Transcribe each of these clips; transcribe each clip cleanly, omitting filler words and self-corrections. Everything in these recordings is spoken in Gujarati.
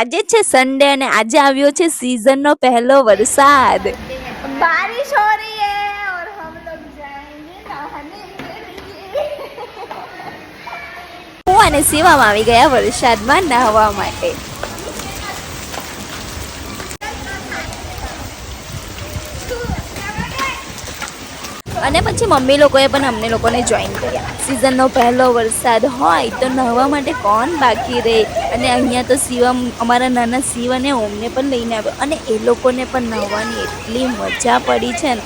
આજે છે સન્ડे અને આજે આવ્યો છે સીઝનનો પહેલો વરસાદ। बारिश हो रही है और हम लोग जाएंगे नहाने के लिए। હું અને શિવમ આવી ગયા વરસાદમાં નહાવા માટે। અને પછી મમ્મી લોકોએ પણ અમને લોકોને જોઈન કર્યા। સીઝનનો પહેલો વરસાદ હોય તો નહાવા માટે કોણ બાકી રહે। અને અહીંયા તો શિવમ અમારા નાના શિવ અને ઓમને પણ લઈને આવ્યો અને એ લોકોને પણ નહાવાની એટલી મજા પડી છે ને।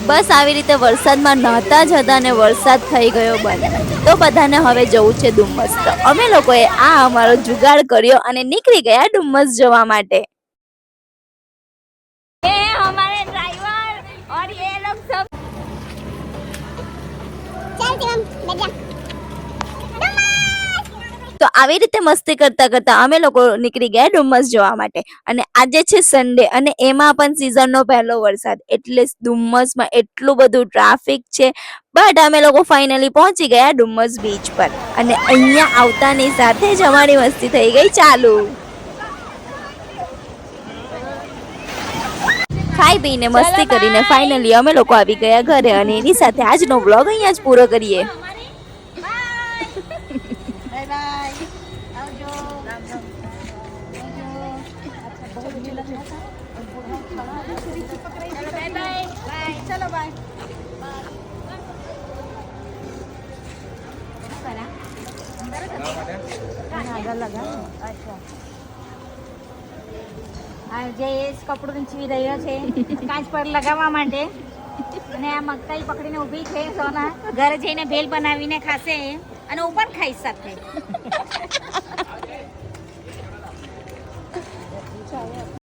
બસ આવી રીતે વરસાદમાં નહાતા જ હતા અને વરસાદ થઈ ગયો બંધ। તો બધાને હવે જવું છે ડુમ્મસ। તો અમે લોકોએ આ અમારો જુગાડ કર્યો અને નીકળી ગયા ડુમ્મસ જવા માટે। हमारे ड्राइवर और ये लोग सब चल शिवम बैठ जा। તો આવી રીતે મસ્તી કરતા કરતા અમે લોકો નીકળી ગયા ડુમ્મસ જવા માટે। અને આજે છે સન્ડે અને એમાં પણ સીઝનનો પહેલો વરસાદ એટલે ડુમ્મસમાં એટલું બધું ટ્રાફિક છે। બટ અમે લોકો ફાઇનલી પહોંચી ગયા ડુમ્મસ બીચ પર અને અહીંયા આવતાની સાથે જ અમારી મસ્તી થઈ ગઈ ચાલુ। ખાઈ પીને મસ્તી કરીને ફાઇનલી અમે લોકો આવી ગયા ઘરે અને એની સાથે આજનો વ્લોગ અહીંયા જ પૂરો કરીએ। बाय बाय आवजो राम राम चलो बाय बाय बाय चलो बाय જે કપડું નીચવી રહ્યો છે કાચ પર લગાવવા માટે અને આ મગતાઈ પકડીને ઊભી છે સોના ઘરે જઈને ભેલ બનાવીને ખાશે અને હું પણ ખાઈશ સાથે।